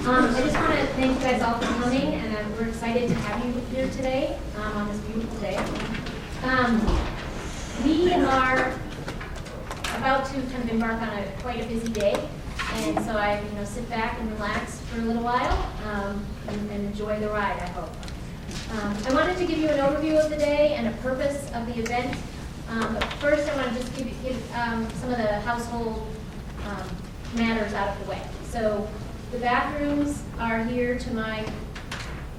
I just want to thank you guys all for coming, and we're excited to have you here today on this beautiful day. We are about to kind of embark on quite a busy day, and so I sit back and relax for a little while and enjoy the ride, I hope. I wanted to give you an overview of the day and a purpose of the event. But first, I want to just give some of the household matters out of the way. So the bathrooms are here to my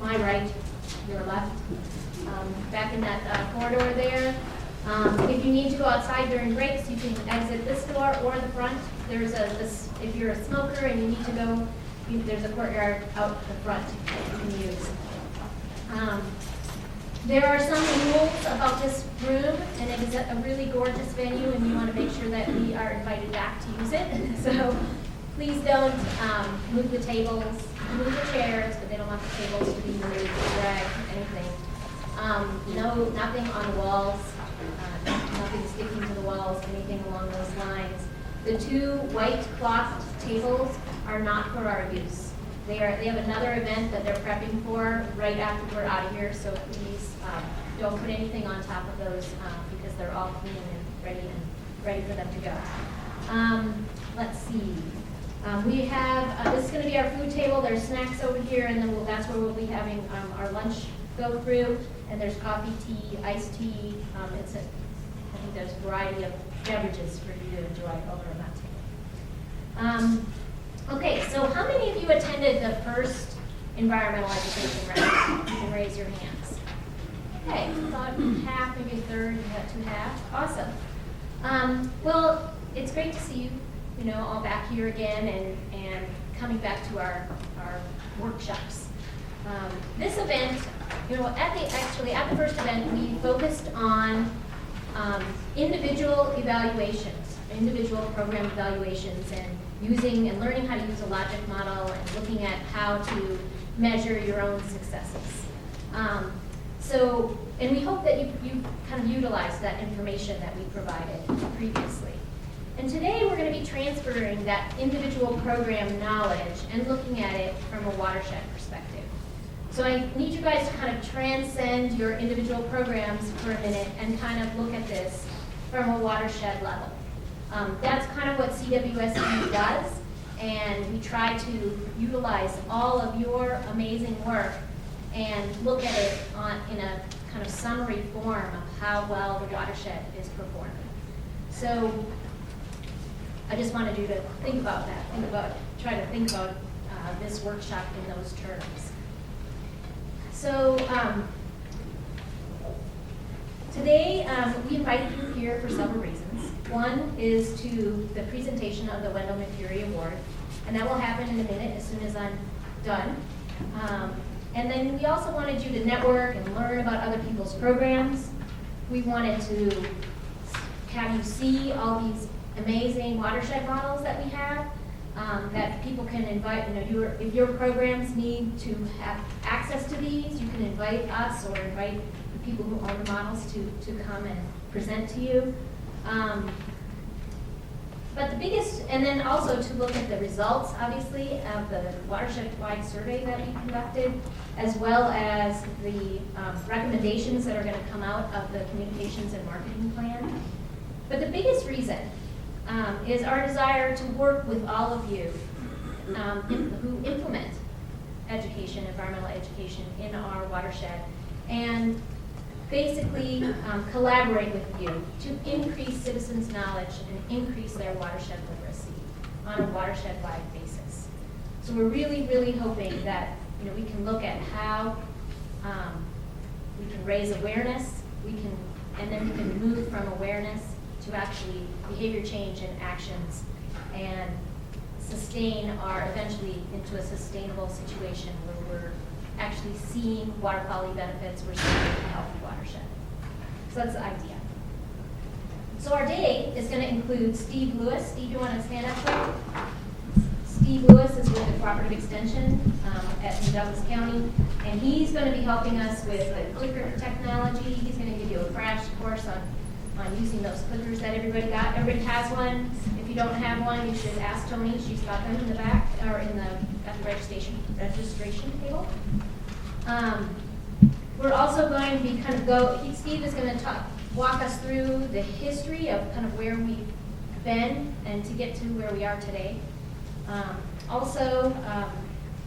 right, your left, back in that corridor there. If you need to go outside during breaks, you can exit this door or the front. There's if you're a smoker and you need to go, there's a courtyard out the front that you can use. There are some rules about this room, and it is a really gorgeous venue, and we want to make sure that we are invited back to use it. So please don't move the tables, move the chairs, but they don't want the tables to be moved, dragged, anything. Nothing on the walls, nothing sticking to the walls, anything along those lines. The two white cloth tables are not for our use. They have another event that they're prepping for right after we're out of here, so please don't put anything on top of those because they're all clean and ready for them to go. Let's see. We have, this is going to be our food table. There's snacks over here, and then that's where we'll be having our lunch go through. And there's coffee, tea, iced tea. I think there's a variety of beverages for you to enjoy over on that table. Okay, so how many of you attended the first environmental education round? You can raise your hands. Okay, about half, maybe a third, you got two half. Awesome. Well, it's great to see you, all back here again and coming back to our workshops. This event, at the first event, we focused on individual evaluations, individual program evaluations, and using and learning how to use a logic model and looking at how to measure your own successes. And we hope that you kind of utilize that information that we provided previously. And today we're going to be transferring that individual program knowledge and looking at it from a watershed perspective. So I need you guys to kind of transcend your individual programs for a minute and kind of look at this from a watershed level. That's kind of what CWSU does, and we try to utilize all of your amazing work and look at it in a kind of summary form of how well the watershed is performing. So I just wanted you to think about that, try to think about this workshop in those terms. So today we invited you here for several reasons. One is to the presentation of the Wendell McFury Award, and that will happen in a minute as soon as I'm done. And then we also wanted you to network and learn about other people's programs. We wanted to have you see all these amazing watershed models that we have, that people can invite, if your programs need to have access to these, you can invite us or invite the people who own the models to come and present to you. But the biggest, and then also to look at the results, obviously, of the watershed-wide survey that we conducted, as well as the recommendations that are going to come out of the communications and marketing plan. But the biggest reason is our desire to work with all of you who implement education, environmental education in our watershed, and basically collaborate with you to increase citizens' knowledge and increase their watershed literacy on a watershed-wide basis. So we're really, really hoping that we can look at how we can raise awareness, and then we can move from awareness to actually behavior change and actions, and sustain eventually into a sustainable situation where we're actually seeing water quality benefits, we're seeing a healthy watershed. So that's the idea. So our day is going to include Steve Lewis. Steve, you want to stand up here? Steve Lewis is with the Cooperative Extension in Douglas County, and he's going to be helping us with the clicker technology. He's going to give you a crash course on using those clickers that everybody got. Everybody has one. If you don't have one, you should ask Tony. She's got them in the back or at the registration table. We're also going to be Steve is going to walk us through the history of kind of where we've been and to get to where we are today.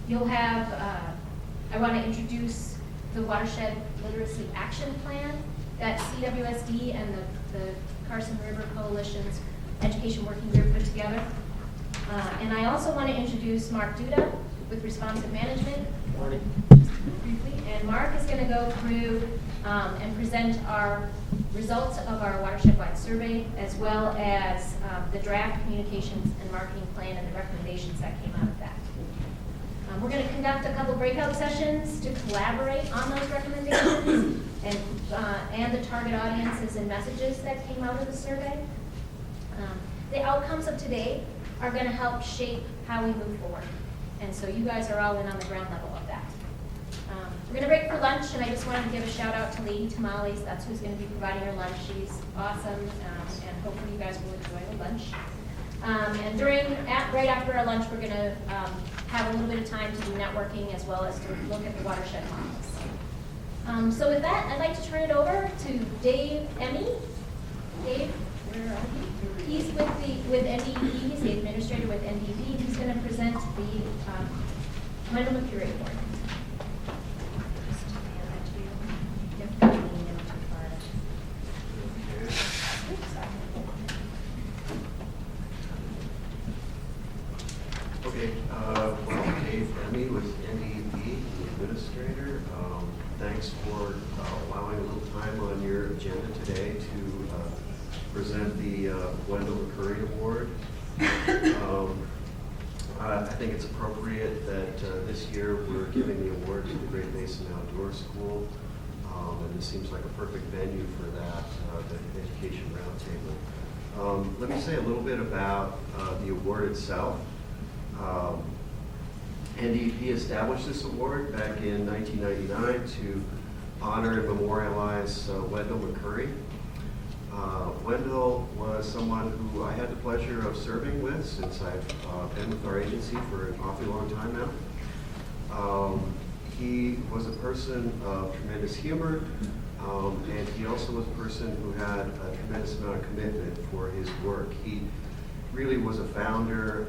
You'll have, I want to introduce the Watershed Literacy Action Plan that CWSD and the Carson River Coalition's Education Working Group put together. And I also want to introduce Mark Duda with Responsive Management. Morning. Briefly. And Mark is going to go through and present our results of our watershed-wide survey, as well as the draft communications and marketing plan and the recommendations that came out of that. We're going to conduct a couple breakout sessions to collaborate on those recommendations and the target audiences and messages that came out of the survey. The outcomes of today are going to help shape how we move forward. And so you guys are all in on the ground level of that. We're going to break for lunch, and I just wanted to give a shout out to Lady Tamales. That's who's going to be providing our lunch. She's awesome, and hopefully you guys will enjoy the lunch. And right after our lunch, we're going to have a little bit of time to do networking as well as to look at the watershed models. So with that, I'd like to turn it over to Dave Emmy. Dave, where are you? He's with NDED. He's the administrator with NDED. He's going to present the Wendell Mercury Award. Okay, Dave Emmy with NDED, the administrator. Thanks for allowing a little time on your agenda today to present the Wendell McCurry Award. I think it's appropriate that this year we're giving the award to the Great Basin Outdoor School, and this seems like a perfect venue for that, the Education Roundtable. Let me say a little bit about the award itself. NDED established this award back in 1999 to honor and memorialize Wendell McCurry. Wendell was someone who I had the pleasure of serving with since I've been with our agency for an awfully long time now. He was a person of tremendous humor, and he also was a person who had a tremendous amount of commitment for his work. He really was a founder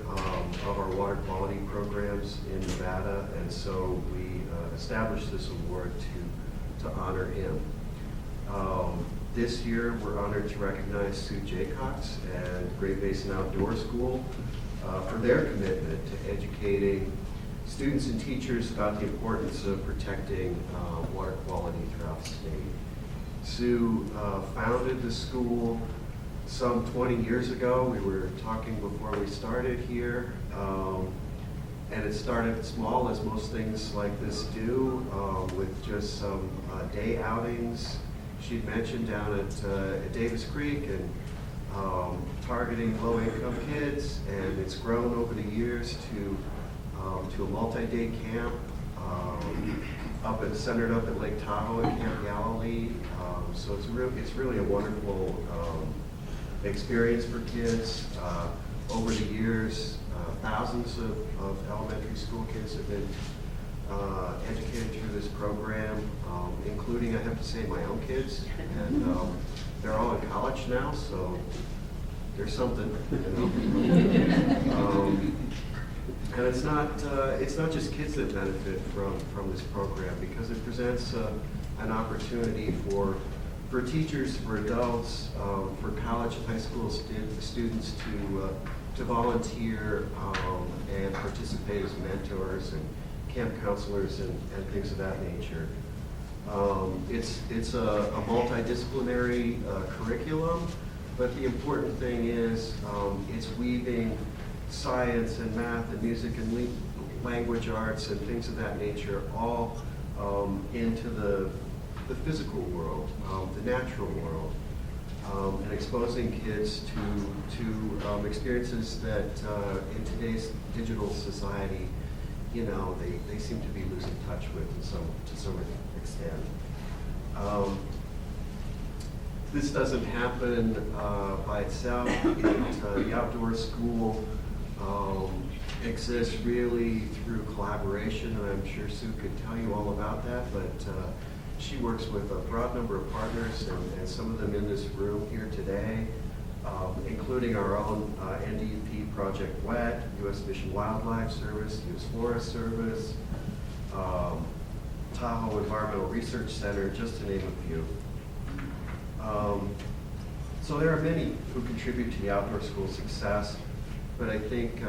of our water quality programs in Nevada, and so we established this award to honor him. This year, we're honored to recognize Sue Jaycox and Great Basin Outdoor School for their commitment to educating students and teachers about the importance of protecting water quality throughout the state. Sue founded the school some 20 years ago. We were talking before we started here, and it started small, as most things like this do, with just some day outings she'd mentioned down at Davis Creek and targeting low-income kids, and it's grown over the years to a multi-day camp centered up at Lake Tahoe at Camp Galilee. So it's really a wonderful experience for kids. Over the years, thousands of elementary school kids have been educated through this program, including, I have to say, my own kids. And they're all in college now, so there's something. And it's not just kids that benefit from this program, because it presents an opportunity for teachers, for adults, for college and high school students to volunteer and participate as mentors and camp counselors and things of that nature. It's a multidisciplinary curriculum, but the important thing is it's weaving science and math and music and language arts and things of that nature all into the physical world, the natural world, and exposing kids to experiences that in today's digital society, they seem to be losing touch with to some extent. This doesn't happen by itself. The outdoor school exists really through collaboration, and I'm sure Sue could tell you all about that, but she works with a broad number of partners, and some of them in this room here today, including our own NDEP Project WET, U.S. Fish and Wildlife Service, U.S. Forest Service, Tahoe Environmental Research Center, just to name a few. So there are many who contribute to the outdoor school success, but I think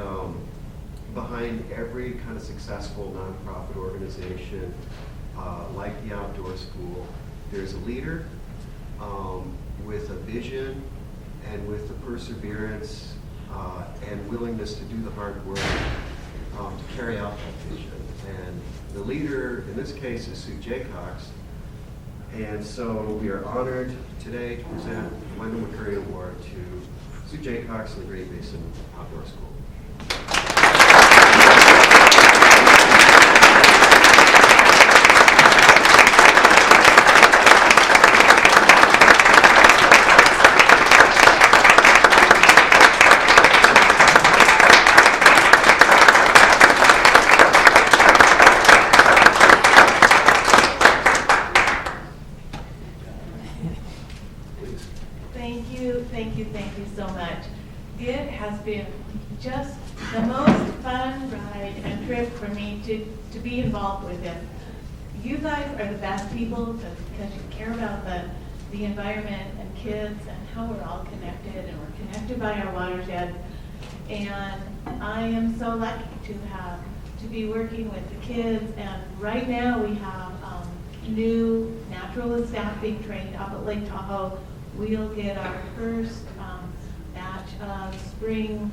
behind every kind of successful nonprofit organization like the outdoor school, there's a leader with a vision and with the perseverance and willingness to do the hard work to carry out that vision. And the leader in this case is Sue Jaycox. And so we are honored today to present the Wendell McCurry Award to Sue Jaycox and the Great Basin Outdoor School. Thank you so much. It has been just the most fun ride and trip for me to be involved with it. You guys are the best people because you care about the environment and kids and how we're all connected, and we're connected by our watershed. And I am so lucky to be working with the kids. And right now we have new naturalist staff being trained up at Lake Tahoe. We'll get our first batch of spring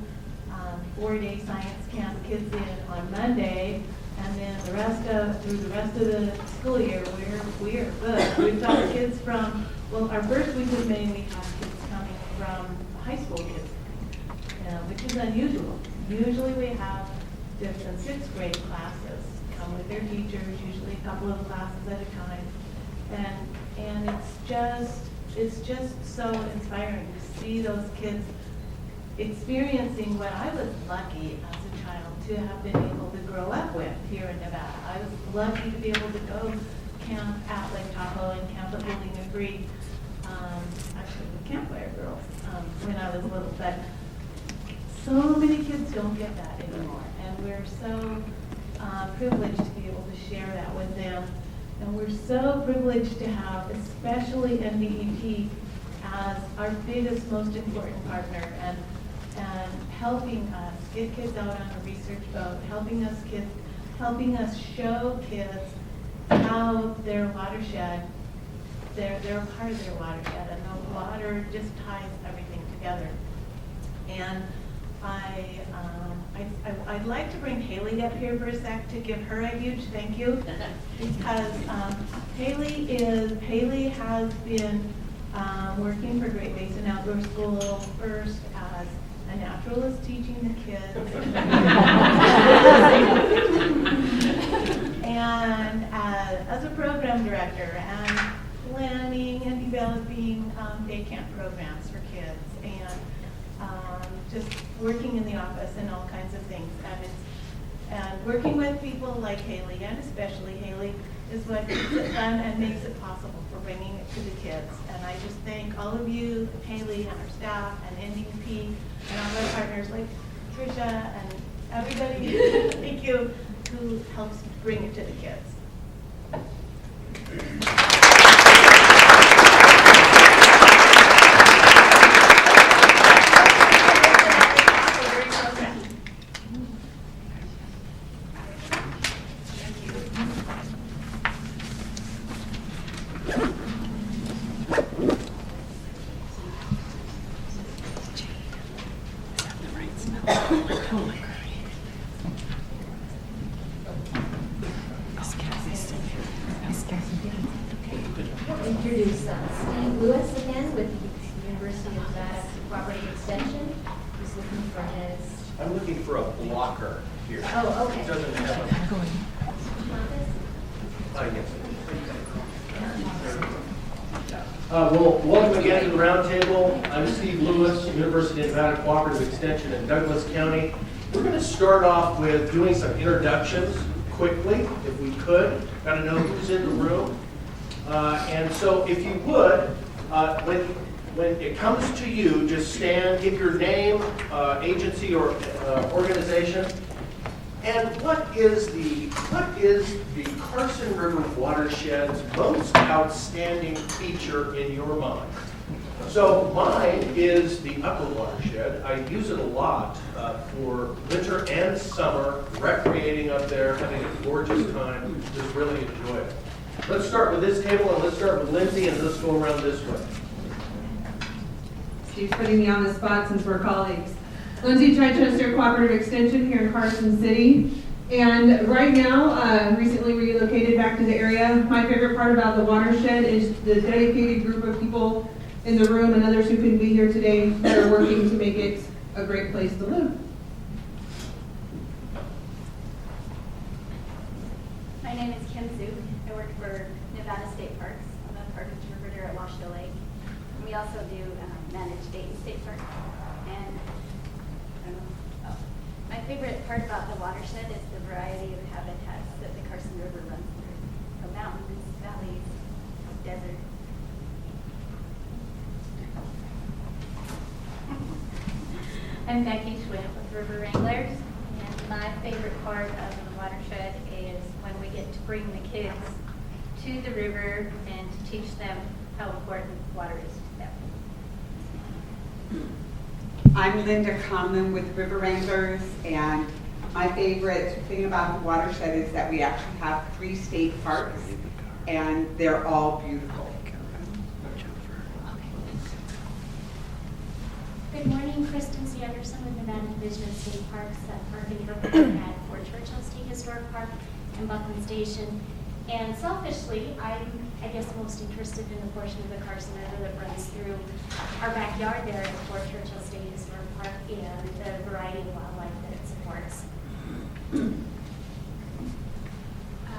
4-day science camp kids in on Monday, and then through the rest of the school year, we're good. We've got kids from, our first week of May, we have kids coming from high school kids, which is unusual. Usually we have 5th and 6th grade classes come with their teachers, usually a couple of classes at a time, and it's just so inspiring to see those kids experiencing what I was lucky as a child to have been able to grow up with here in Nevada. I was lucky to be able to go camp at Lake Tahoe and camp at Bowling Green, actually with Campfire Girls when I was little. But so many kids don't get that anymore, and we're so privileged to be able to share that with them. And we're so privileged to have, especially NDEP, as our biggest, most important partner, and helping us get kids out on a research boat, helping us show kids how their watershed, they're a part of their watershed, and the water just ties everything together. And I'd like to bring Haley up here for a sec to give her a huge thank you, because Haley has been working for Great Basin Outdoor School first as a naturalist teaching the kids, and as a program director and planning and developing day camp programs for kids, and just working in the office and all kinds of things. And working with people like Haley, and especially Haley, is what makes it fun and makes it possible for bringing it to the kids. And I just thank all of you, Haley and our staff and NDP and all our partners like Tricia and everybody thank you who helps bring it to the kids. Introduce Steve Lewis again with the University of Nevada Cooperative Extension. He's looking for his. I'm looking for a blocker here. Oh, okay. It doesn't have a. Well, welcome again to the Roundtable. I'm Steve Lewis, University of Nevada Cooperative Extension in Douglas County. We're going to start off with doing some introductions quickly, if we could. Got to know who's in the room. And so if you would, when it comes to you, just stand, give your name, agency, or organization. And what is the Carson River Watershed's most outstanding feature in your mind? So mine is the upper watershed. I use it a lot for winter and summer, recreating up there, having a gorgeous time, just really enjoy it. Let's start with this table, and let's start with Lindsay, and let's go around this way. She's putting me on the spot since we're colleagues. Lindsay Chichester, Cooperative Extension here in Carson City. And right now, recently relocated back to the area. My favorite part about the watershed is the dedicated group of people in the room and others who couldn't be here today that are working to make it a great place to live. My name is Kim Zook. I work for Nevada State Parks. I'm a park interpreter at Watershed Lake. And we also do manage Dayton State Park. And my favorite part about the watershed is the variety of habitats that the Carson River runs through. From mountains, valleys, desert. I'm Becky Schwinn with River Wranglers. And my favorite part of the watershed is when we get to bring the kids to the river and to teach them how important water is to them. I'm Linda Conlon with River Wranglers, and my favorite thing about the watershed is that we actually have 3 state parks, and they're all beautiful. Good morning, Kristen C. Anderson with Nevada Division of State Parks, Park Interpreter at Fort Churchill State Historic Park and Buckland Station. And selfishly, I'm, I guess, most interested in the portion of the Carson River that runs through our backyard there at Fort Churchill State Historic Park and the variety of wildlife that it supports.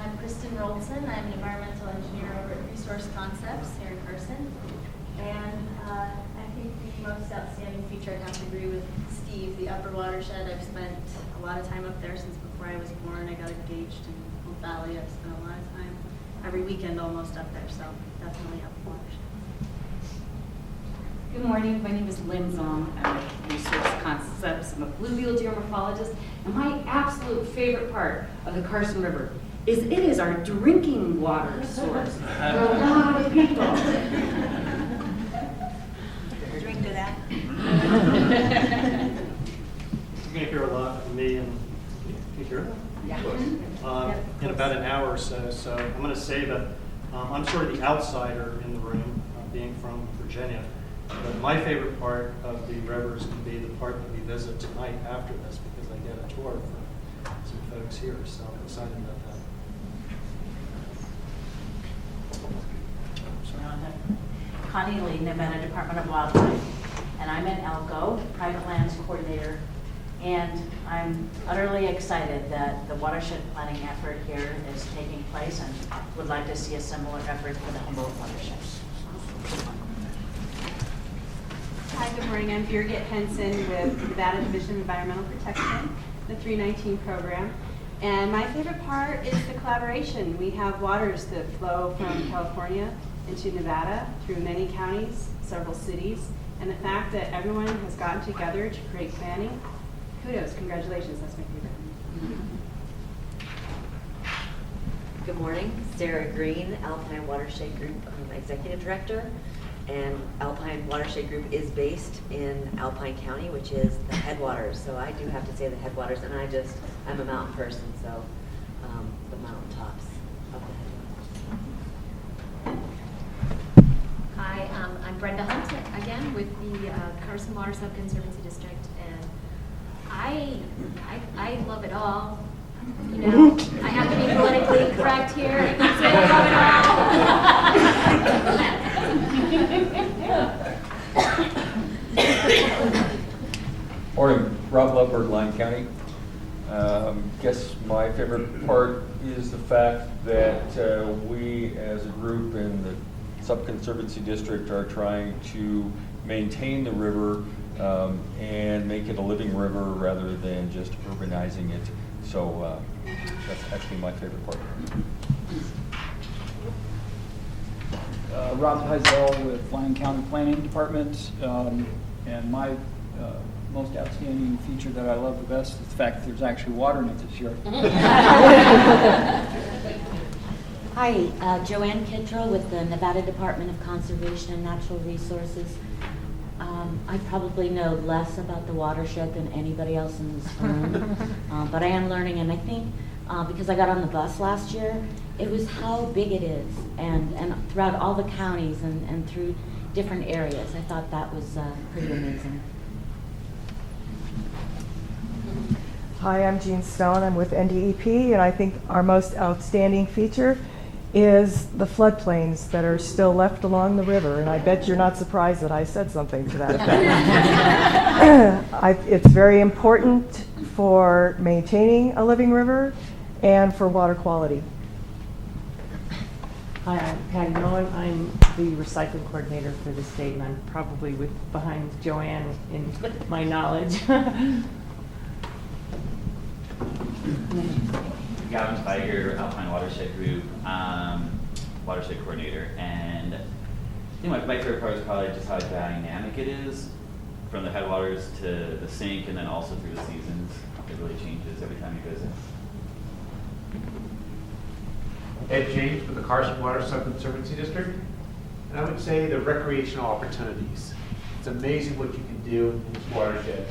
I'm Kristen Roldson. I'm an environmental engineer over at Resource Concepts here in Carson. And I think the most outstanding feature, I have to agree with Steve, the upper watershed. I've spent a lot of time up there since before I was born. I got engaged in Hope Valley. I've spent a lot of time, every weekend almost up there, so definitely upper watershed. Good morning, my name is Lynn Zong. I'm with Resource Concepts. I'm a fluvial geomorphologist, and my absolute favorite part of the Carson River is it is our drinking water source for a lot of people. Drink to that. You're going to hear a lot from me, and can you hear that? Yeah. In about an hour or so. So I'm going to say that I'm sort of the outsider in the room, being from Virginia. But my favorite part of the river is going to be the part that we visit tonight after this, because I get a tour from some folks here. So I'm excited about that. Connie Lee, Nevada Department of Wildlife, and I'm an ELCO, Private Lands Coordinator, and I'm utterly excited that the watershed planning effort here is taking place and would like to see a similar effort for the Humboldt watershed. Hi, good morning. I'm Birgit Henson with the Nevada Division of Environmental Protection, the 319 program. And my favorite part is the collaboration. We have waters that flow from California into Nevada through many counties, several cities, and the fact that everyone has gotten together to create planning, kudos, congratulations, that's my favorite. Good morning, Sarah Green, Alpine Watershed Group Executive Director. And Alpine Watershed Group is based in Alpine County, which is the headwaters. So I do have to say the headwaters, and I'm a mountain person, so the mountaintops of the headwaters. Hi, I'm Brenda Hunt again with the Carson Water Sub-Conservancy District, and I love it all. You know, I have to be politically correct here. I can say I love it all. Morning, Rob Ludberg, Lyon County. Guess my favorite part is the fact that we as a group in the Sub-Conservancy District are trying to maintain the river and make it a living river rather than just urbanizing it. So that's actually my favorite part. Rob Heisel with Lyon County Planning Department, and my most outstanding feature that I love the best is the fact that there's actually water in it this year. Hi, Joanne Kittrell with the Nevada Department of Conservation and Natural Resources. I probably know less about the watershed than anybody else in this room, but I am learning, and I think because I got on the bus last year, it was how big it is, and throughout all the counties and through different areas. I thought that was pretty amazing. Hi, I'm Jean Stone. I'm with NDEP, and I think our most outstanding feature is the floodplains that are still left along the river, and I bet you're not surprised that I said something to that effect. It's very important for maintaining a living river and for water quality. Hi, I'm Patty Nolan. I'm the recycling coordinator for the state, and I'm probably behind Joanne in my knowledge. Gavin Tiger, Alpine Watershed Group, Watershed Coordinator, and I think my favorite part is probably just how dynamic it is, from the headwaters to the sink, and then also through the seasons. It really changes every time you visit. Ed James with the Carson Water Sub-Conservancy District, and I would say the recreational opportunities. It's amazing what you can do in this watershed.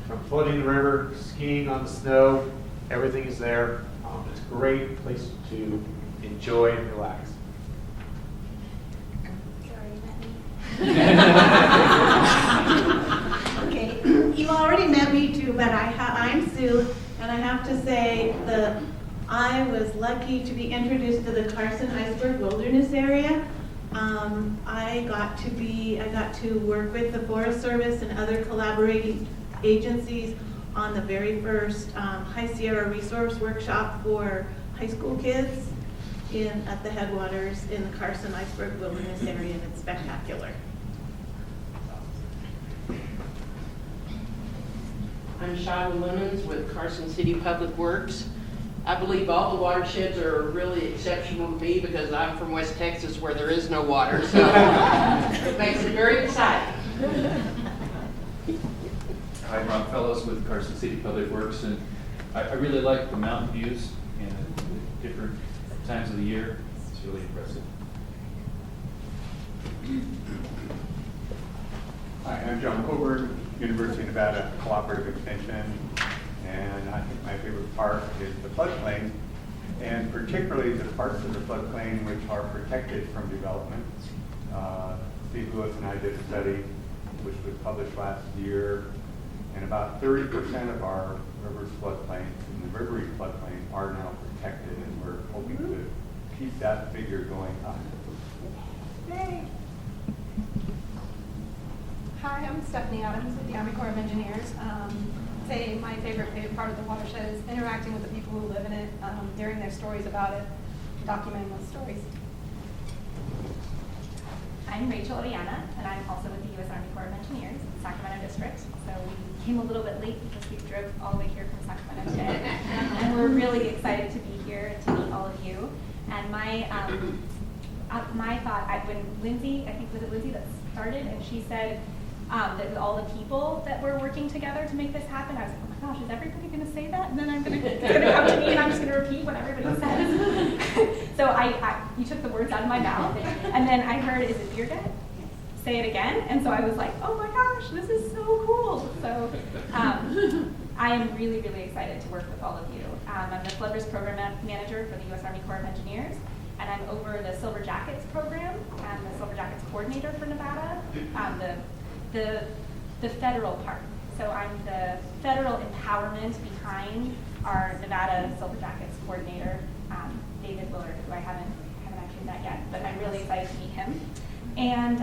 From floating the river, skiing on the snow, everything is there. It's a great place to enjoy and relax. Okay, you already met me too, but I'm Sue, and I have to say that I was lucky to be introduced to the Carson Iceberg Wilderness Area. I got to work with the Forest Service and other collaborating agencies on the very first High Sierra Resource Workshop for high school kids at the headwaters in the Carson Iceberg Wilderness Area, and it's spectacular. I'm Shawna Lemons with Carson City Public Works. I believe all the watersheds are really exceptional to me because I'm from West Texas where there is no water, so it makes it very exciting. I'm Ron Fellows with Carson City Public Works, and I really like the mountain views and different times of the year. It's really impressive. Hi, I'm John Coburn, University of Nevada Cooperative Extension, and I think my favorite part is the floodplain, and particularly the parts of the floodplain which are protected from development. Steve Lewis and I did a study which was published last year, and about 30% of our river's floodplain, in the Rivery floodplain, are now protected, and we're hoping to keep that figure going up. Yay! Hi, I'm Stephanie Adams with the Army Corps of Engineers. Say my favorite part of the watershed is interacting with the people who live in it, hearing their stories about it, documenting those stories. I'm Rachel Oriana, and I'm also with the U.S. Army Corps of Engineers, Sacramento District. So we came a little bit late because we drove all the way here from Sacramento today. And we're really excited to be here to meet all of you. And my thought, when Lindsay, I think was it Lindsay that started, and she said that all the people that were working together to make this happen, I was like, oh my gosh, is everybody going to say that? And then it's going to come to me and I'm just going to repeat what everybody says. words out of my mouth. And then I heard, is it beer gut? Say it again. And so I was like, oh my gosh, this is so cool. So I am really, really excited to work with all of you. I'm the Flood Risk Program Manager for the U.S. Army Corps of Engineers, and I'm over the Silver Jackets program. I'm the Silver Jackets coordinator for Nevada, the federal part. So I'm the federal empowerment behind our Nevada Silver Jackets coordinator, David Willard, who I haven't actually met yet, but I'm really excited to meet him. And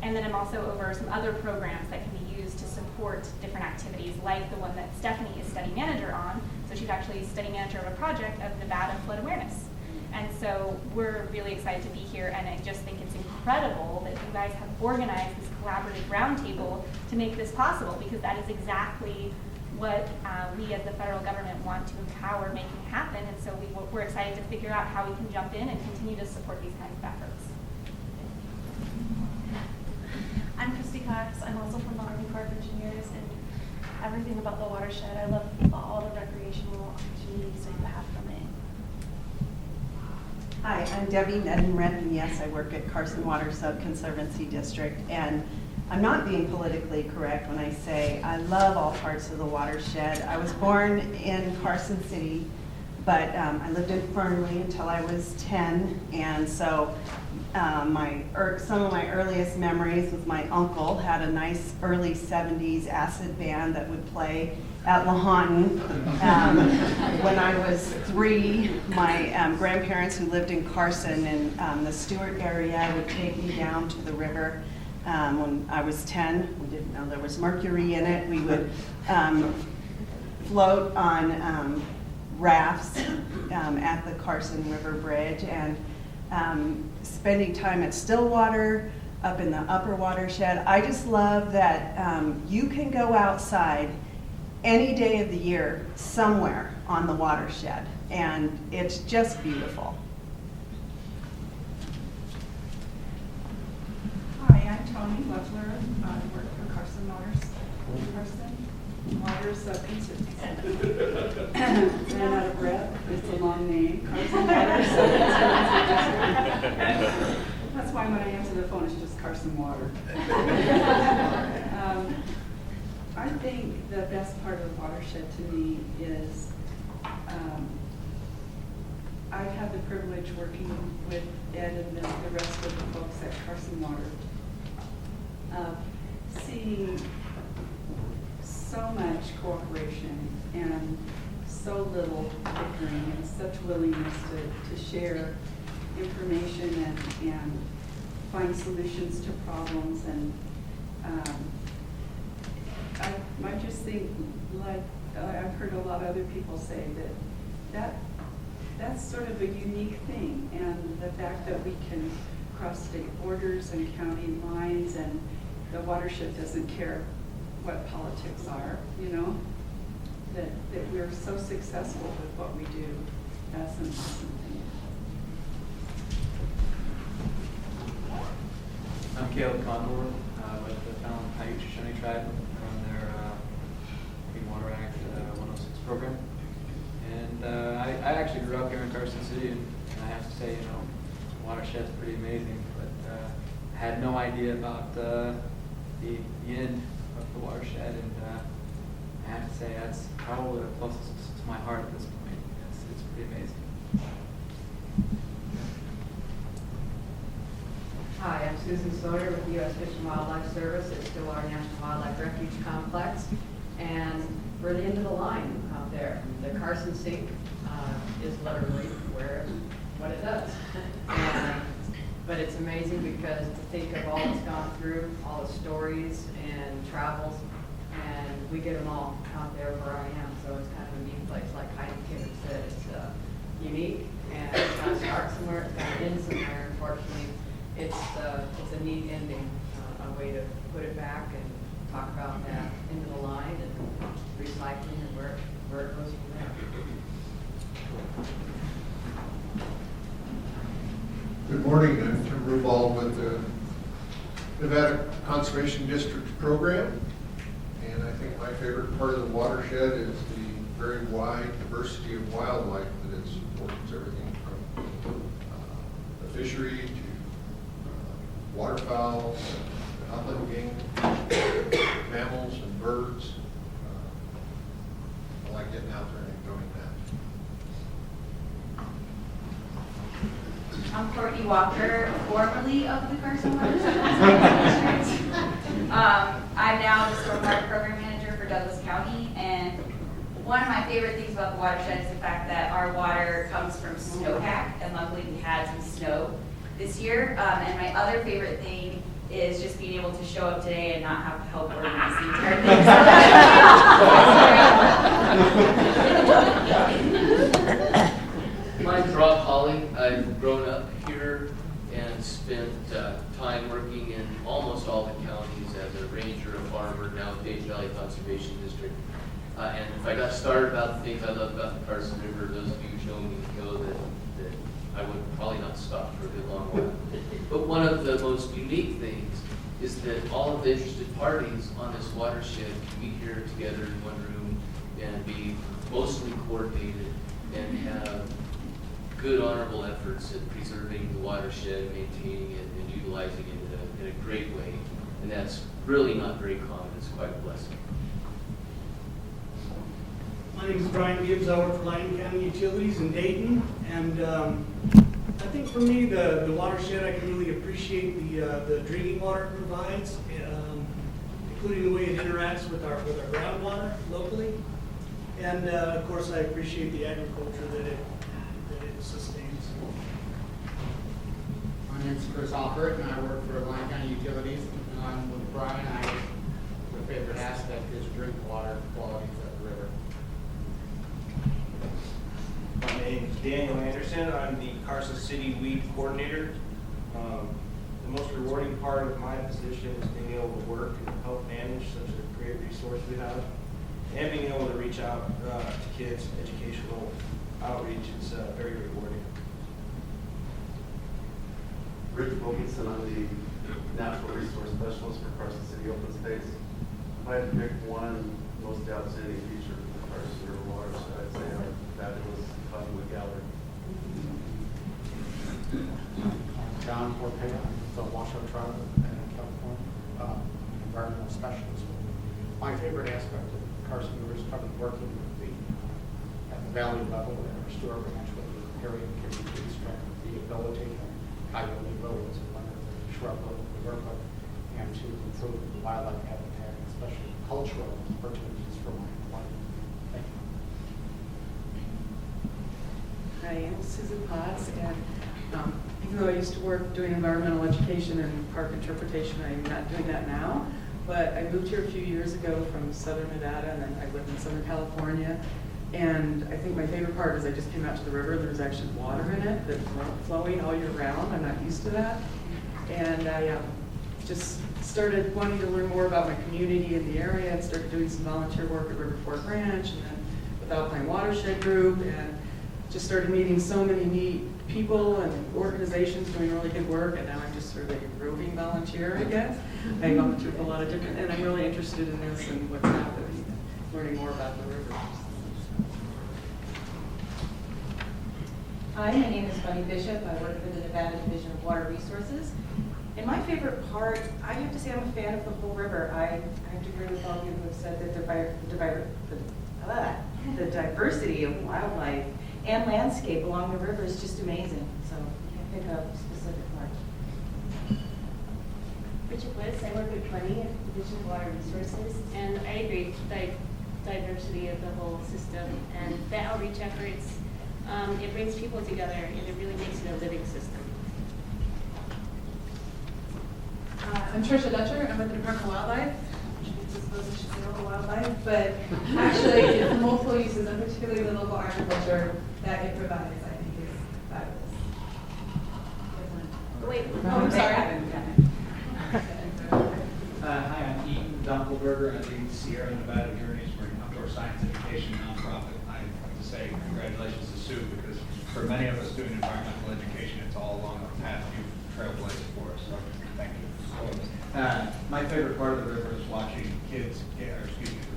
then I'm also over some other programs that can be used to support different activities, like the one that Stephanie is study manager on. So she's actually study manager of a project of Nevada flood awareness. And so we're really excited to be here, and I just think it's incredible that you guys have organized this collaborative roundtable to make this possible, because that is exactly what we as the federal government want to empower making happen. And so we're excited to figure out how we can jump in and continue to support these kinds of efforts. I'm Christy Cox. I'm also from the Army Corps of Engineers, and everything about the watershed. I love all the recreational opportunities that you have from it. Hi, I'm Debbie Nedenrent, and yes, I work at Carson Water Sub-Conservancy District, and I'm not being politically correct when I say I love all parts of the watershed. I was born in Carson City, but I lived in Fernley until I was 10, and so some of my earliest memories with my uncle had a nice early 70s acid band that would play at Lahontan. When I was 3, my grandparents who lived in Carson in the Stewart area would take me down to the river. When I was 10, we didn't know there was mercury in it. We would float on rafts at the Carson River Bridge, and spending time at Stillwater, up in the upper watershed. I just love that you can go outside any day of the year somewhere on the watershed, and it's just beautiful. Hi, I'm Tony Leffler. I work for Carson Water Sub-Conservancy. Ran out of breath. It's a long name. Carson Water Sub-Conservancy. That's why when I answer the phone, it's just Carson Water. I think the best part of the watershed to me is I've had the privilege working with Ed and the rest of the folks at Carson Water, seeing so much cooperation and so little bickering and such willingness to share information and find solutions to problems. And I just think, like I've heard a lot of other people say, that's sort of a unique thing, and the fact that we can cross state borders and county lines, and the watershed doesn't care what politics are, you know, that we're so successful with what we do. That's an awesome thing. I'm Caleb Condor with the Fallon Paiute Shoshone Tribe. I run their Clean Water Act 106 program. And I actually grew up here in Carson City, and I have to say, you know, watershed's pretty amazing, but I had no idea about the end of the watershed, and I have to say that's probably the closest to my heart at this point. It's pretty amazing. Hi, I'm Susan Sawyer with the U.S. Fish and Wildlife Service at Stillwater National Wildlife Refuge Complex. And we're the end of the line out there. The Carson sink is literally what it does. But it's amazing because to think of all it's gone through, all the stories and travels, and we get them all out there where I am. So it's kind of a neat place, like Heidi Kimmett said. It's unique, and it's got to start somewhere, it's got to end somewhere. Unfortunately, it's a neat ending, a way to put it back and talk about that into the line and recycling and where it goes from there. Good morning, I'm Tim Ruvo with the Nevada Conservation District program, and I think my favorite part of the watershed is the very wide diversity of wildlife that it supports, everything from fishery to waterfowl, upland game, mammals and birds. I like getting out there and enjoying that. I'm Courtney Walker, formerly of the Carson Watershed. I'm now the stormwater program manager for Douglas County, and one of my favorite things about the watershed is the fact that our water comes from snowpack, and luckily we had some snow this year. And my other favorite thing is just being able to show up today and not have to help organize the entire thing. Mine's Rob Holly. I've grown up here and spent time working in almost all the counties as a ranger, a farmer, now Page Valley Conservation District. And if I got started about the things I love about the Carson River, those of you who know me know that I would probably not stop for a good long while. But one of the most unique things is that all of the interested parties on this watershed can be here together in one room and be mostly coordinated and have good, honorable efforts at preserving the watershed, maintaining it, and utilizing it in a great way. And that's really not very common. It's quite a blessing. My name is Brian Gibbs. I work for Lyon County Utilities in Dayton, and I think for me, the watershed, I can really appreciate the drinking water it provides, including the way it interacts with our groundwater locally, and of course, I appreciate the agriculture that it sustains. My name is Chris Alford, and I work for Lyon County Utilities. And I'm with Brian. The favorite aspect is drink water qualities of the river. My name is Daniel Anderson. I'm the Carson City Weed Coordinator. The most rewarding part of my position is being able to work and help manage such a great resource we have, and being able to reach out to kids, educational outreach. It's very rewarding. Rich Wilkinson, I'm the Natural Resource Specialist for Carson City Open Space. If I had to pick one most outstanding feature of the Carson River watershed, I'd say our fabulous cottonwood gallery. John Ortega, the Washoe Tribe in California, environmental specialist. My favorite aspect of Carson River is probably working with at the valley level at our store branch with the area can be extract rehabilitating coyote roads and one of the shrub roads we work with, and to improve the wildlife habitat, especially cultural opportunities for my employment. Thank you. Hi, I'm Susan Potts, and even though I used to work doing environmental education and park interpretation, I'm not doing that now. But I moved here a few years ago from southern Nevada, and then I lived in Southern California. And I think my favorite part is I just came out to the river. There's actually water in it that's flowing all year round. I'm not used to that. And I just started wanting to learn more about my community in the area, and started doing some volunteer work at River Fork Ranch, and then with Alpine Watershed Group, and just started meeting so many neat people and organizations doing really good work. And now I'm just sort of a roving volunteer, I guess. I volunteer for a lot of different, and I'm really interested in this and what's happening, learning more about the river. Hi, my name is Bunny Bishop. I work for the Nevada Division of Water Resources. And my favorite part, I have to say I'm a fan of the whole river. I have to agree with all of you who have said that the diversity of wildlife and landscape along the river is just amazing. So I can't pick up a specific part. Bridget Bliss, I work with Bunny at the Division of Water Resources, and I agree with the diversity of the whole system and the outreach efforts. It brings people together, and it really makes it a living system. I'm Tricia Dutcher. I'm with the Department of Wildlife. I suppose I should say local wildlife, but actually it's multiple uses, and particularly the local agriculture that it provides, I think is fabulous. Wait, Oh, I'm sorry. Hi, I'm Eaton Dunkelberger. I lead Sierra Nevada Journeys for an outdoor science education nonprofit. I have to say congratulations to Sue, because for many of us doing environmental education, it's all along a path you've trailblazed for us. So thank you. My favorite part of the river is watching kids, the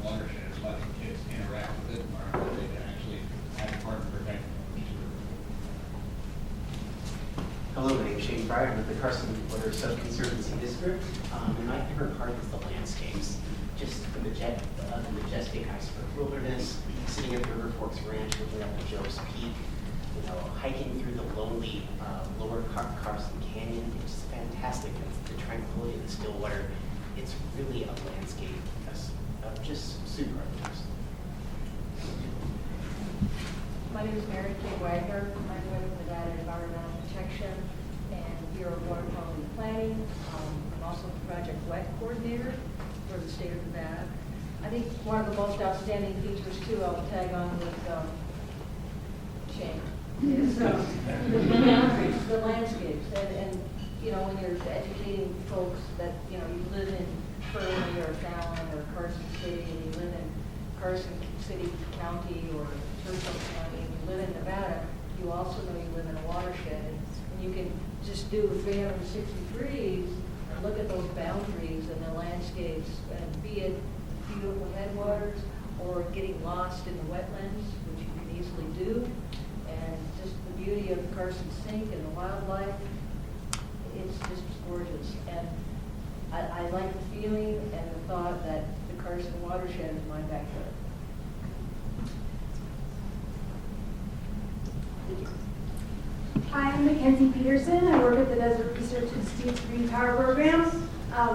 watershed is watching kids interact with it, our ability to actually have part of protecting the river. Hello, my name Brian with the Carson Watershed Conservancy District. And my favorite part is the landscapes. Just the majestic iceberg wilderness, sitting at the River Forks Ranch, looking up at Joe's Peak, you know, hiking through the lonely lower Carson Canyon. It's just fantastic. And the tranquility of the still water. It's really a landscape that's just super artistic. My name is Mary Kay Wagner. I'm with Nevada Environmental Protection and Bureau of Water Quality Planning. I'm also the Project WET Coordinator for the state of Nevada. I think one of the most outstanding features, too, I'll tag on with Shane, is the boundaries, the landscapes. And, you know, when you're educating folks that, you know, you live in Fernley or Fallon or Carson City, and you live in Carson City County or Churchill County, and you live in Nevada, you also know you live in a watershed. And you can just do 360 degrees and look at those boundaries and the landscapes, and be it beautiful headwaters or getting lost in the wetlands, which you can easily do, and just the beauty of Carson Sink and the wildlife. It's just gorgeous. And I like the feeling and the thought that the Carson watershed is my backyard. Hi, I'm Mackenzie Peterson. I work at the Desert Research Institute's Green Power Program.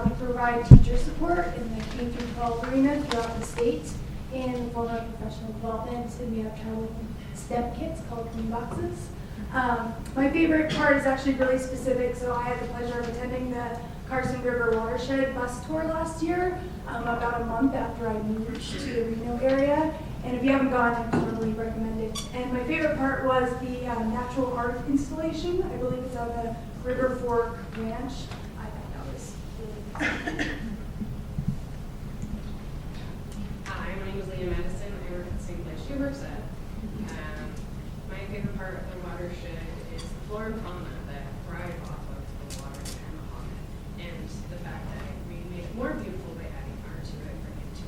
We provide teacher support in the K-12 arena throughout the state in the form of professional development, and we have traveling STEM kits called Green Boxes. My favorite part is actually really specific. So I had the pleasure of attending the Carson River Watershed bus tour last year, about a month after I moved to the Reno area. And if you haven't gone, I totally recommend it. And my favorite part was the natural art installation. I believe it's on the River Fork Ranch. I thought that was really awesome. Hi, my name is Leah Madison. I work at the same place she works at. My favorite part of the watershed is the flora and fauna that thrive off of the water and the haunted, and the fact that we made it more beautiful by adding art to it, bring it to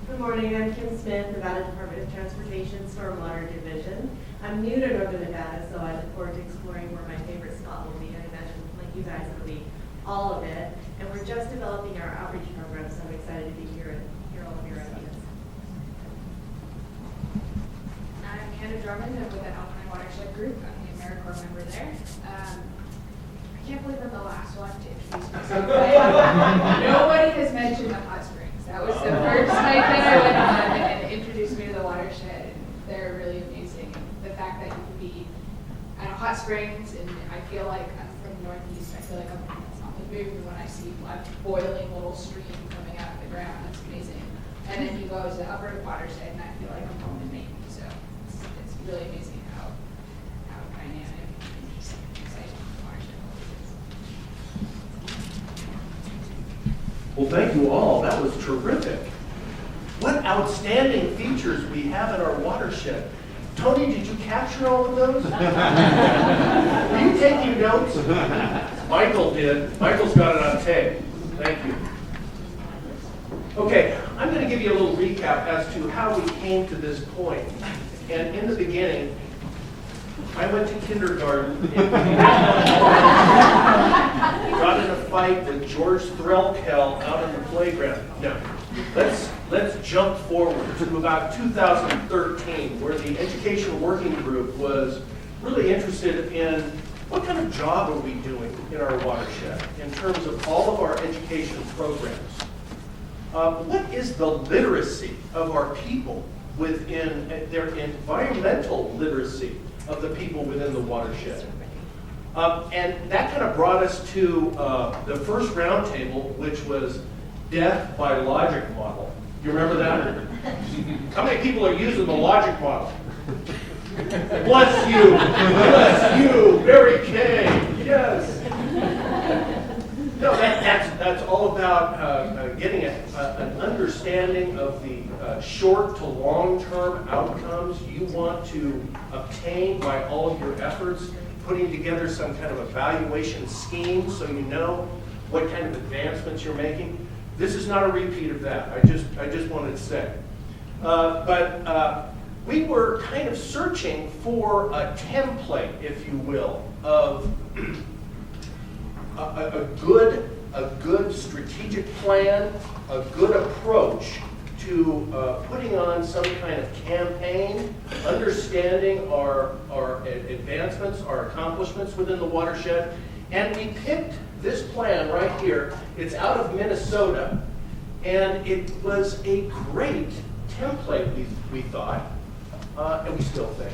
Good morning, I'm Kim Smith, Nevada Department of Transportation Stormwater Division. I'm new to Northern Nevada, so I look forward to exploring where my favorite spot will be. I imagine, like you guys, it'll be all of it. And we're just developing our outreach program, so I'm excited to be here and hear all of your ideas. I'm Hannah Drummond. I'm with the Alpine Watershed Group. I'm the AmeriCorps member there. I can't believe I'm the last one to introduce myself. Nobody has mentioned the hot springs. That was the first night that I went on, and it introduced me to the watershed. And they're really amazing. And the fact that you can be at a hot springs, and I feel like I'm from the Northeast. I feel like I'm on the move when I see a boiling little stream coming out of the ground. It's amazing. And then you go to the upper watershed, and I feel like I'm home in Maine. So it's really amazing how dynamic and exciting the watershed is. Well, thank you all. That was terrific. What outstanding features we have in our watershed. Tony, did you capture all of those? Were you taking notes? Michael did. Michael's got it on tape. Thank you. Okay, I'm going to give you a little recap as to how we came to this point. And in the beginning, I went to kindergarten and got in a fight with George Threlkel out on the playground. No, let's jump forward to about 2013, where the Education Working Group was really interested in what kind of job are we doing in our watershed in terms of all of our education programs. What is the literacy of our people within their environmental literacy of the people within the watershed? And that kind of brought us to the first roundtable, which was death by logic model. You remember that? How many people are using the logic model? Bless you. Bless you. Mary Kay. Yes. No, that's all about getting an understanding of the short to long-term outcomes you want to obtain by all of your efforts, putting together some kind of evaluation scheme so you know what kind of advancements you're making. This is not a repeat of that. I just wanted to say. But we were kind of searching for a template, if you will, of a good strategic plan, a good approach to putting on some kind of campaign, understanding our advancements, our accomplishments within the watershed. And we picked this plan right here. It's out of Minnesota. And it was a great template, we thought, and we still think.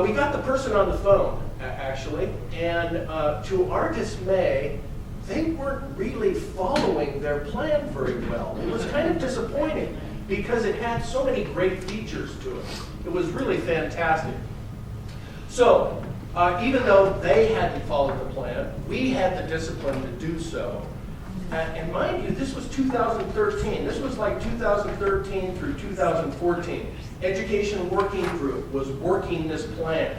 We got the person on the phone, actually, and to our dismay, they weren't really following their plan very well. It was kind of disappointing because it had so many great features to it. It was really fantastic. So, even though they hadn't followed the plan, we had the discipline to do so. And mind you, this was 2013. This was like 2013 through 2014. Education Working Group was working this plan.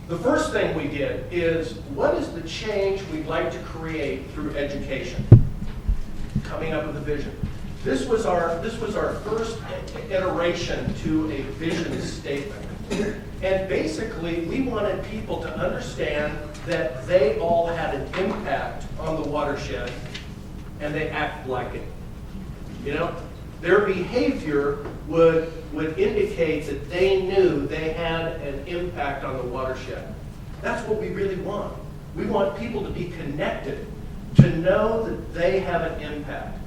The first thing we did is, what is the change we'd like to create through education? Coming up with a vision. This was our first iteration to a vision statement. And basically, we wanted people to understand that they all had an impact on the watershed, and they act like it. You know, their behavior would indicate that they knew they had an impact on the watershed. That's what we really want. We want people to be connected, to know that they have an impact.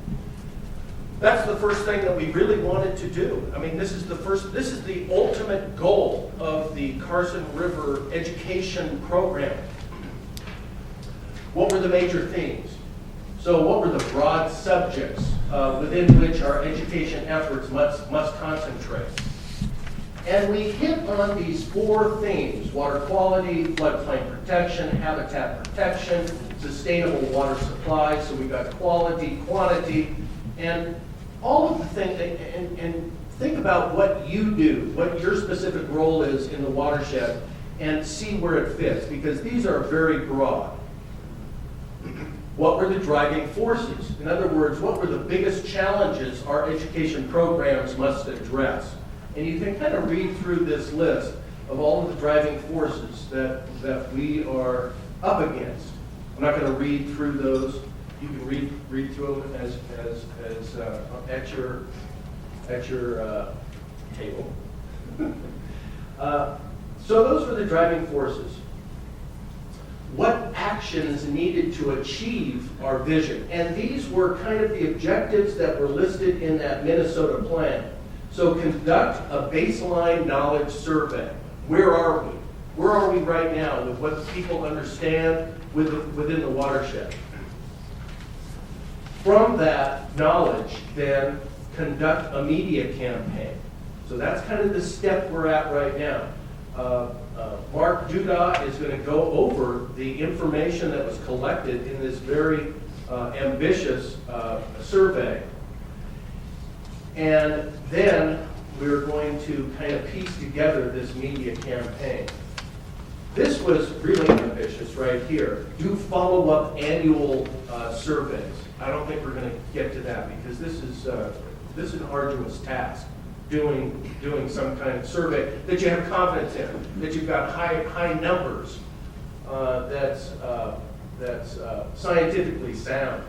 That's the first thing that we really wanted to do. I mean, this is the ultimate goal of the Carson River education program. What were the major themes? So what were the broad subjects within which our education efforts must concentrate? And we hit on these 4 themes: water quality, floodplain protection, habitat protection, sustainable water supply. So we got quality, quantity, and all of the things, and think about what you do, what your specific role is in the watershed, and see where it fits, because these are very broad. What were the driving forces? In other words, what were the biggest challenges our education programs must address? And you can kind of read through this list of all of the driving forces that we are up against. I'm not going to read through those. You can read through them as at your table. So those were the driving forces. What actions needed to achieve our vision? And these were kind of the objectives that were listed in that Minnesota plan. So conduct a baseline knowledge survey. Where are we? Where are we right now with what people understand within the watershed? From that knowledge, then, conduct a media campaign. So that's kind of the step we're at right now. Mark Duda is going to go over the information that was collected in this very ambitious survey. And then we're going to kind of piece together this media campaign. This was really ambitious right here. Do follow-up annual surveys. I don't think we're going to get to that because this is an arduous task. Doing some kind of survey that you have confidence in, that you've got high numbers, that's scientifically sound,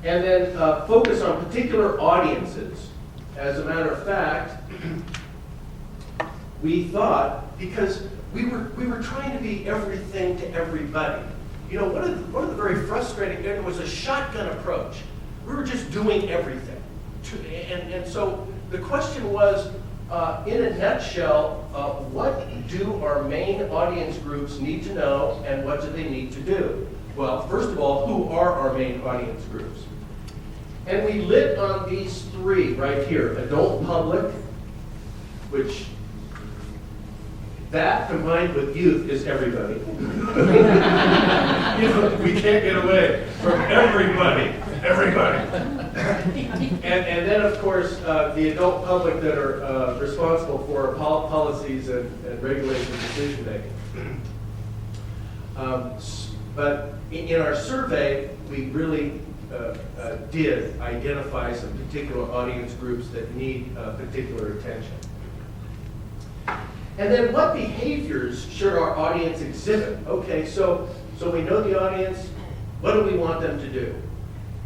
and then focus on particular audiences. As a matter of fact, we thought, because we were trying to be everything to everybody. You know, one of the very frustrating, it was a shotgun approach. We were just doing everything, and so. The question was, in a nutshell, what do our main audience groups need to know and what do they need to do? Well, first of all, who are our main audience groups? And we lit on these 3 right here. Adult public, which that combined with youth is everybody. You know, we can't get away from everybody. And then, of course, the adult public that are responsible for policies and regulation decision making. But in our survey, we really did identify some particular audience groups that need particular attention. And then what behaviors should our audience exhibit? Okay, so we know the audience. What do we want them to do?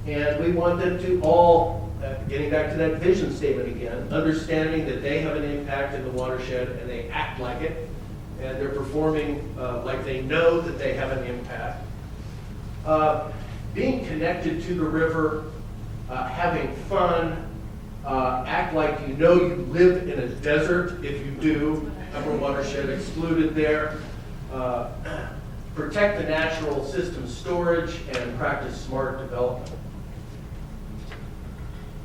And we want them to all, getting back to that vision statement again, understanding that they have an impact in the watershed and they act like it, and they're performing like they know that they have an impact. Being connected to the river, having fun, act like you know you live in a desert if you do, upper watershed excluded there. Protect the natural system storage and practice smart development.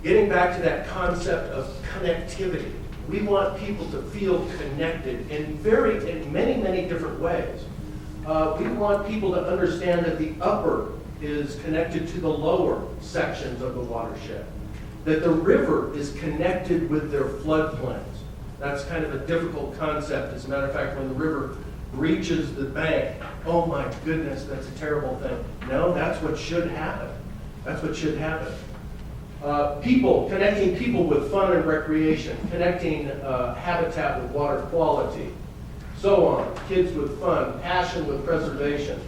Getting back to that concept of connectivity, we want people to feel connected in many different ways. We want people to understand that the upper is connected to the lower sections of the watershed, that the river is connected with their floodplains. That's kind of a difficult concept. As a matter of fact, when the river breaches the bank, oh my goodness, that's a terrible thing. No, that's what should happen. That's what should happen. Connecting people with fun and recreation, connecting habitat with water quality, so on. Kids with fun, passion with preservation,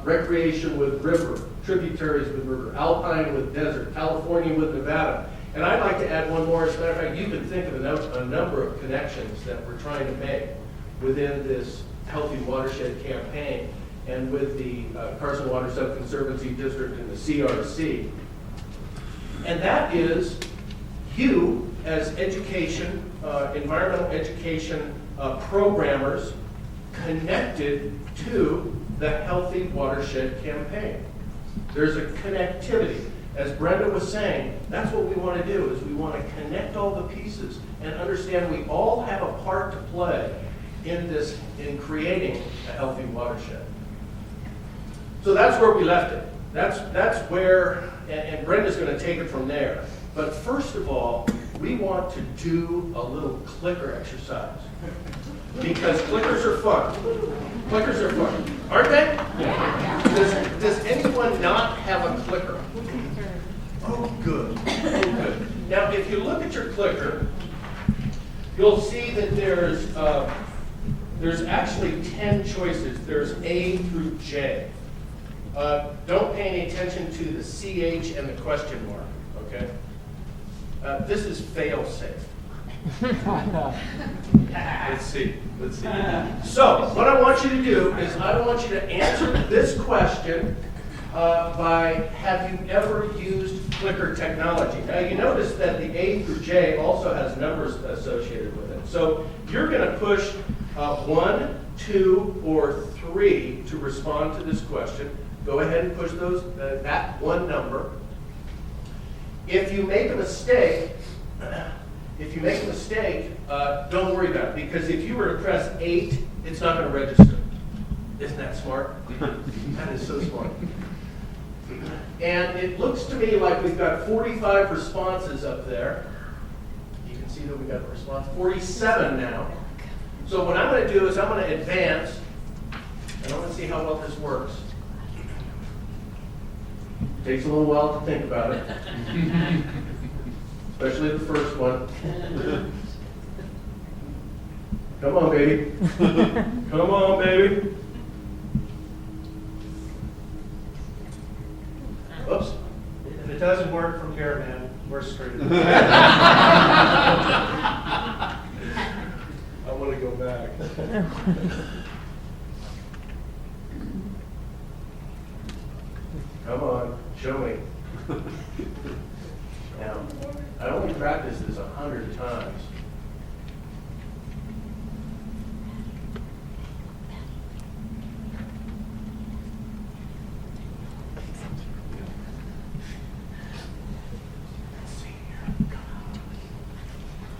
recreation with river, tributaries with river, alpine with desert, California with Nevada. And I'd like to add one more. As a matter of fact, you can think of a number of connections that we're trying to make within this Healthy Watershed campaign and with the Carson Water Sub-Conservancy District and the CRC. And that is you as education, environmental education programmers connected to the Healthy Watershed campaign. There's a connectivity. As Brenda was saying, that's what we want to do, is we want to connect all the pieces and understand we all have a part to play in creating a healthy watershed. So that's where we left it. That's where, and Brenda's going to take it from there. But first of all, we want to do a little clicker exercise. Because clickers are fun. Clickers are fun. Aren't they? Yeah. Does anyone not have a clicker? Oh, good. Oh, good. Now, if you look at your clicker, you'll see that there's actually 10 choices. There's A through J. Don't pay any attention to the CH and the question mark, okay? This is fail-safe. Let's see. So, what I want you to do is I want you to answer this question by, have you ever used clicker technology? Now, you notice that the A through J also has numbers associated with it. So, you're going to push 1, 2, or 3 to respond to this question. Go ahead and push those that one number. If you make a mistake, don't worry about it, because if you were to press 8, it's not going to register. Isn't that smart? That is so smart. And it looks to me like we've got 45 responses up there. You can see that we've got a response. 47 now. So what I'm going to do is I'm going to advance, and I'm going to see how well this works. Takes a little while to think about it. Especially the first one. Come on, baby. Come on, baby. Oops. If it doesn't work from here, man, we're screwed. I want to go back. Come on, show me. Now, I only practiced this 100 times.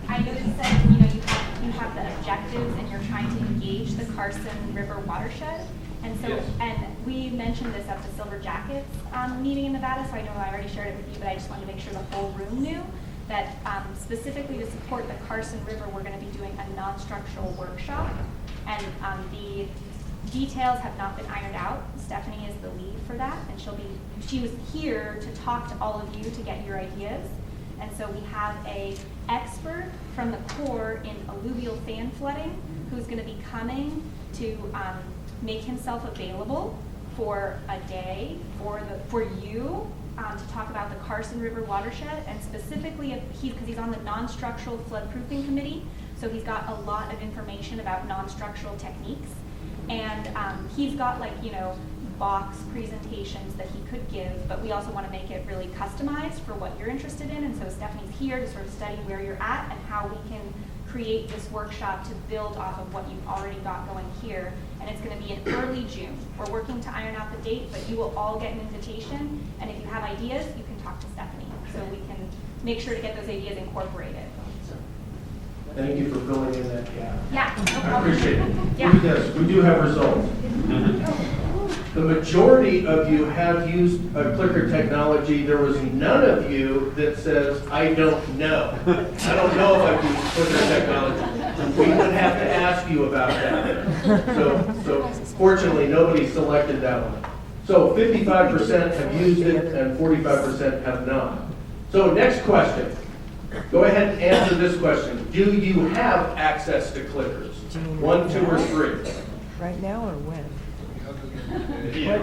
I noticed that you have the objectives and you're trying to engage the Carson River watershed. And so, Yes. and we mentioned this at the Silver Jackets meeting in Nevada, so I know I already shared it with you, but I just wanted to make sure the whole room knew that specifically to support the Carson River, we're going to be doing a non-structural workshop. And the details have not been ironed out. Stephanie is the lead for that, and she was here to talk to all of you to get your ideas. And so we have a expert from the Corps in alluvial fan flooding who's going to be coming to make himself available for a day for you to talk about the Carson River watershed, and specifically because he's on the non-structural floodproofing committee, so he's got a lot of information about non-structural techniques, and he's got box presentations that he could give, but we also want to make it really customized for what you're interested in, and so Stephanie's here to sort of study where you're at and how we can create this workshop to build off of what you've already got going here, and it's going to be in early June. We're working to iron out the date, but you will all get an invitation, and if you have ideas, you can talk to Stephanie, so we can make sure to get those ideas incorporated. Thank you for filling in that gap. Yeah, no I problem. appreciate it. Yeah. Look at this, we do have results. The majority of you have used clicker technology. There was none of you that says, I don't know. I don't know if I've used clicker technology. We would have to ask you about that. So fortunately, nobody selected that one. So 55% have used it and 45% have not. So next question. Go ahead and answer this question. Do you have access to clickers? 1, 2, or 3? Right now or when? Yeah.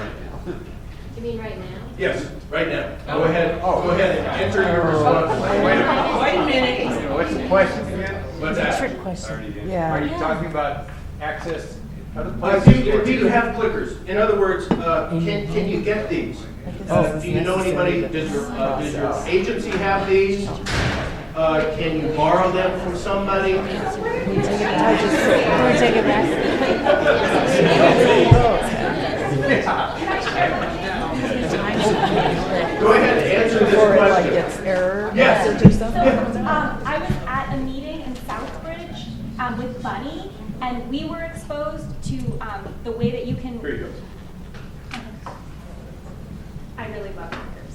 You mean right now? Yes, right now. Go ahead and enter your response. Wait a minute. What's the question again? What's that? Trick question. Yeah. Are you talking about access? Do you have clickers? In other words, can you get these? Do you know anybody? Does your agency have these? Can you borrow them from somebody? Can we take it back? Go ahead and answer this Or question. like it's error Yes. message or something? I was at a meeting in Southbridge with Bunny, and we were exposed to the way that you can. Here you go. I really love clickers.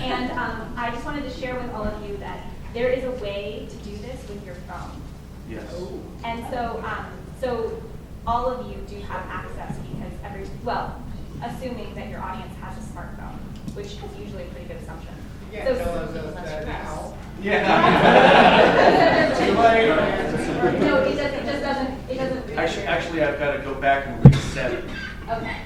And I just wanted to share with all of you that there is a way to do this with your phone. Yes. And so all of you do have access because assuming that your audience has a smartphone, which is usually a pretty good assumption. You can't tell us that now. Yeah. Too late. No, it doesn't. Actually, I've got to go back and reset it. Okay.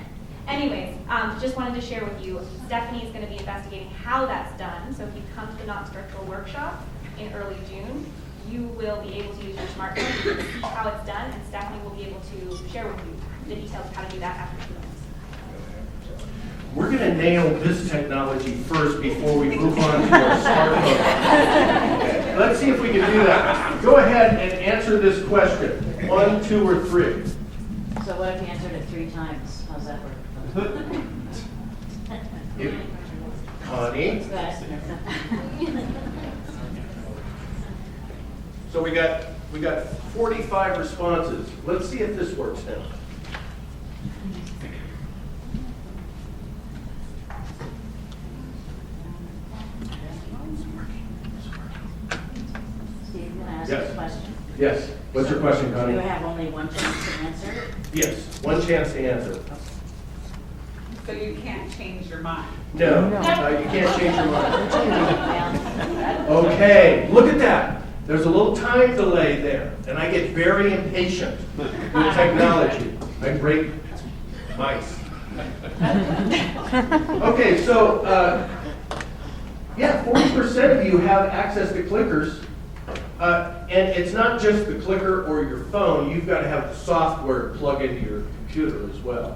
Anyways, just wanted to share with you, Stephanie is going to be investigating how that's done. So if you come to the non-structural workshop in early June, you will be able to use your smartphone to see how it's done, and Stephanie will be able to share with you the details of how to do that after 2 minutes. We're going to nail this technology first before we move on to our smartphone. Let's see if we can do that. Go ahead and answer this question. 1, 2, or 3. So what if you answered it 3 times? How's that work? Connie? So we got 45 responses. Let's see if this works now. Steve, can I ask Yes. a question? Yes. What's your question, Connie? Do I have only one chance to answer it? Yes, one chance to answer. So you can't change your mind? No, you can't change your mind. Okay, look at that. There's a little time delay there, and I get very impatient with technology. I break mice. Okay, so, 40% of you have access to clickers. And it's not just the clicker or your phone. You've got to have the software plug into your computer as well.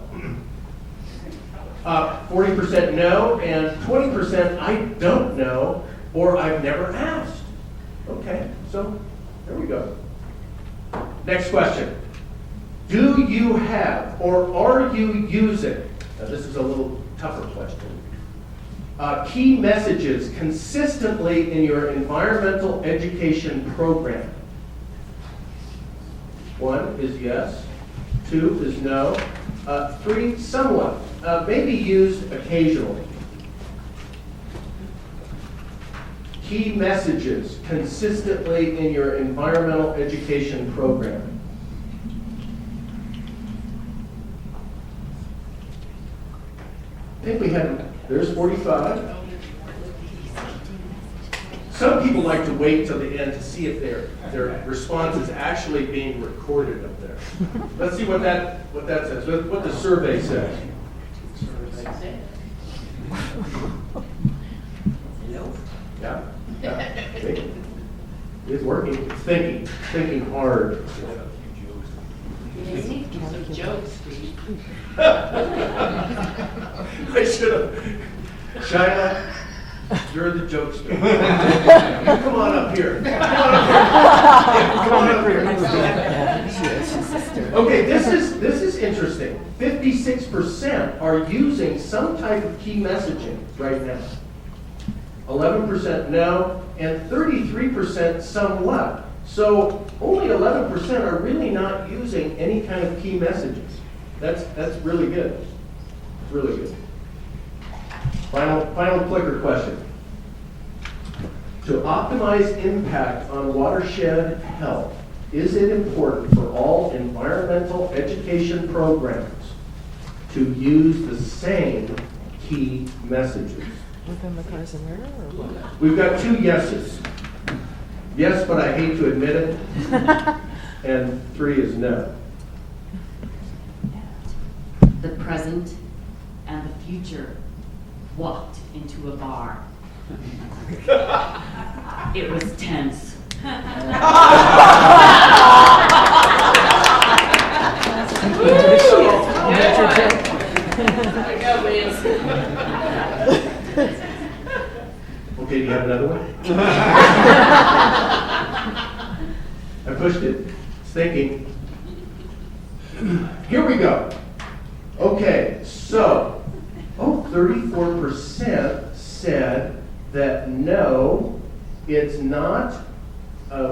40% no, and 20% I don't know, or I've never asked. Okay, so there we go. Next question. Do you have, or are you using, now this is a little tougher question, key messages consistently in your environmental education program? 1 is yes, 2 is no, 3 somewhat, maybe used occasionally. Key messages consistently in your environmental education program. I think we had, there's 45. Some people like to wait till the end to see if their response is actually being recorded up there. Let's see what that says, what the survey says. Yeah. See? It's working, it's thinking hard. Some jokes, Steve. I should have. China, you're the jokester. You come on up here. Come on up here. Okay, this is interesting. 56% are using some type of key messaging right now. 11% no, and 33% somewhat. So only 11% are really not using any kind of key messages. That's really good. It's really good. Final clicker question. To optimize impact on watershed health, is it important for all environmental education programs to use the same key messages? Within the Carson River or what? We've got 2 yeses. Yes, but I hate to admit it. And 3 is no. The present and the future walked into a bar. It was tense. Okay, do you have another one? I pushed it. It's thinking. Here we go. Okay, so, 34% said that no, it's not,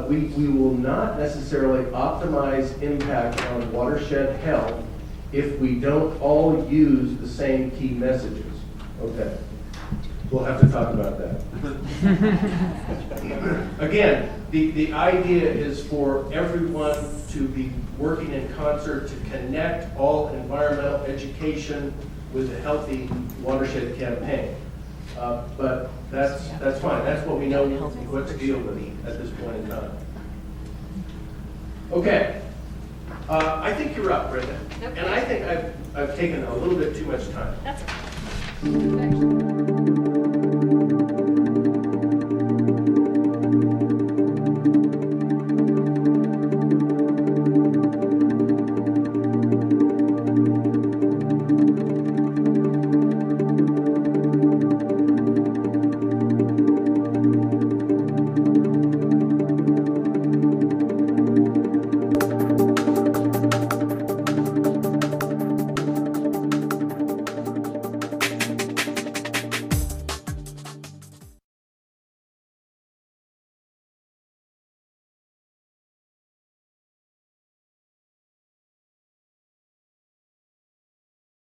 we will not necessarily optimize impact on watershed health if we don't all use the same key messages. Okay, we'll have to talk about that. Again, the idea is for everyone to be working in concert to connect all environmental education with a healthy watershed campaign. But that's fine. That's what we know what to deal with at this point in time. Okay. I think you're up, Brenda. Okay. And I think I've taken a little bit too much time. That's okay.